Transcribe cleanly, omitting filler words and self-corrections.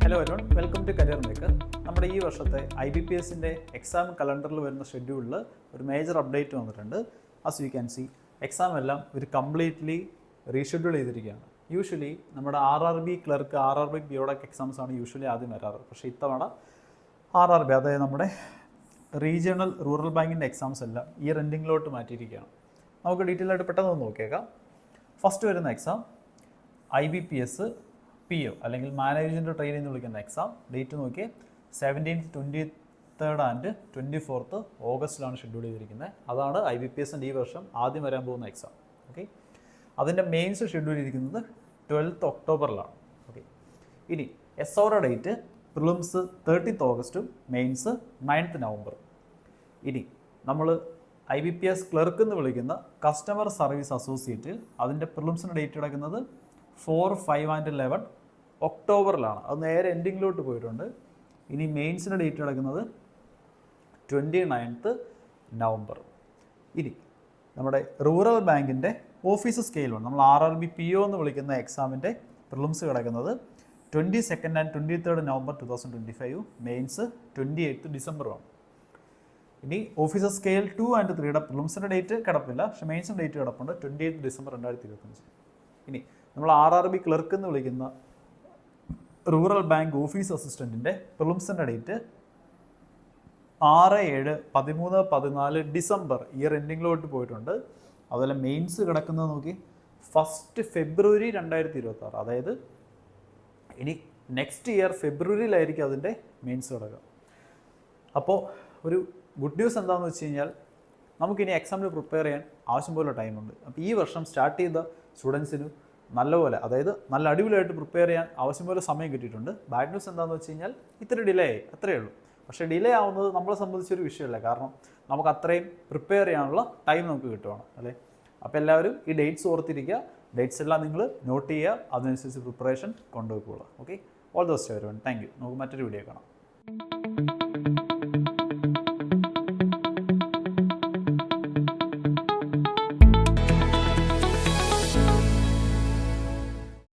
Hello everyone, welcome to career maker. നമ്മുടെ ഈ വർഷത്തെ IBPS-ന്റെ എക്സാം കലണ്ടറിൽ വരുന്ന ഷെഡ്യൂളിൽ ഒരു മേജർ അപ്ഡേറ്റ് വന്നിട്ടുണ്ട്. As you can see, exam എല്ലാം ഒരു കംപ്ലീറ്റ്ലി റീഷെഡ്യൂൾ ചെയ്തിരിക്കുകയാണ്. യൂഷ്വലി നമ്മുടെ RRB ക്ലർക്ക്, RRB ബിയോഡക് എക്സാംസ് ആണ് യൂഷ്വലി ആദ്യം വരാറ്. പക്ഷേ ഇത്തവണ RRB, അതായത് നമ്മുടെ റീജിയണൽ റൂറൽ ബാങ്കിൻ്റെ എക്സാംസ് എല്ലാം ഇയർ എൻഡിങ്ങിലോട്ട് മാറ്റിയിരിക്കുകയാണ്. നമുക്ക് ഡീറ്റെയിൽ ആയിട്ട് പെട്ടെന്ന് നോക്കിയേക്കാം. ഫസ്റ്റ് വരുന്ന എക്സാം IBPS PO അല്ലെങ്കിൽ മാനേജ്മെൻറ്റ് ട്രെയിനിങ് എന്ന് വിളിക്കുന്ന എക്സാം. ഡേറ്റ് നോക്കിയേ, 17th, 23rd and 24th ഓഗസ്റ്റിലാണ് schedule ചെയ്തിരിക്കുന്നത്. അതാണ് IBPS-ൻ്റെ ഈ വർഷം ആദ്യം വരാൻ പോകുന്ന എക്സാം. ഓക്കെ, അതിൻ്റെ മെയിൻസ് ഷെഡ്യൂൾ ചെയ്തിരിക്കുന്നത് 12th ഒക്ടോബറിലാണ്. ഓക്കെ, ഇനി SOR ഡേറ്റ് പ്രിലിംസ് 30th ഓഗസ്റ്റും മെയിൻസ് 9th നവംബറും. ഇനി നമ്മൾ IBPS ക്ലർക്ക് എന്ന് വിളിക്കുന്ന കസ്റ്റമർ സർവീസ് അസോസിയേറ്റ്, അതിൻ്റെ പ്രിലിംസിന് ഡേറ്റ് കിടക്കുന്നത് 4, 5 and 11 ഒക്ടോബറിലാണ്. അത് നേരെ എൻഡിങ്ങിലോട്ട് പോയിട്ടുണ്ട്. ഇനി മെയിൻസിൻ്റെ ഡേറ്റ് കിടക്കുന്നത് 29th നവംബർ. ഇനി നമ്മുടെ റൂറൽ ബാങ്കിൻ്റെ ഓഫീസ് സ്കെയിലാണ് നമ്മൾ RRB PO എന്ന് വിളിക്കുന്ന എക്സാമിൻ്റെ പ്രിലിംസ് കിടക്കുന്നത് 22nd and 23rd November 2025, mains 28th ഡിസംബറുമാണ്. ഇനി ഓഫീസർ സ്കെയിൽ 2 and 3യുടെ പ്രിലിംസിൻ്റെ ഡേറ്റ് കിടപ്പില്ല, പക്ഷേ മെയിൻസിൻ്റെ ഡേറ്റ് കിടപ്പുണ്ട് 28th ഡിസംബർ 2025. ഇനി നമ്മൾ RRB ക്ലർക്ക് എന്ന് വിളിക്കുന്ന റൂറൽ ബാങ്ക് ഓഫീസ് അസിസ്റ്റൻറ്റിൻ്റെ പ്രിലിംസിൻ്റെ ഡേറ്റ് 6, 7, 13, 14 ഡിസംബർ ഇയർ എൻഡിങ്ങിലോട്ട് പോയിട്ടുണ്ട്. അതുപോലെ മെയിൻസ് കിടക്കുന്നത് നോക്കി 1st ഫെബ്രുവരി 2026, അതായത് ഇനി നെക്സ്റ്റ് ഇയർ ഫെബ്രുവരിയിലായിരിക്കും അതിൻ്റെ മെയിൻസ് കിടക്കുക. അപ്പോൾ ഒരു ഗുഡ് ന്യൂസ് എന്താണെന്ന് വെച്ച് കഴിഞ്ഞാൽ നമുക്കിനി എക്സാമിന് പ്രിപ്പയർ ചെയ്യാൻ ആവശ്യം പോലെ ടൈമുണ്ട്. അപ്പോൾ ഈ വർഷം സ്റ്റാർട്ട് ചെയ്ത സ്റ്റുഡൻസിന് നല്ലപോലെ, അതായത് നല്ല അടിപൊളിയായിട്ട് പ്രിപ്പയർ ചെയ്യാൻ ആവശ്യം പോലെ സമയം കിട്ടിയിട്ടുണ്ട്. ബാഡ് ന്യൂസ് എന്താണെന്ന് വെച്ച് കഴിഞ്ഞാൽ ഇത്തിരി ഡിലേ ആയി, അത്രയേ ഉള്ളൂ. പക്ഷേ ഡിലേ ആവുന്നത് നമ്മളെ സംബന്ധിച്ചൊരു വിഷയമല്ല, കാരണം നമുക്ക് അത്രയും പ്രിപ്പയർ ചെയ്യാനുള്ള ടൈം നമുക്ക് കിട്ടുവാണ്, അല്ലേ? അപ്പോൾ എല്ലാവരും ഈ ഡേറ്റ്സ് ഓർത്തിരിക്കുക. ഡേറ്റ്സ് എല്ലാം നിങ്ങൾ നോട്ട് ചെയ്യുക, അതിനനുസരിച്ച് പ്രിപ്പറേഷൻ കൊണ്ടുപോയിക്കോളുക. Okay, all the best everyone. Thank you. നമുക്ക് മറ്റൊരു വീഡിയോ കാണാം.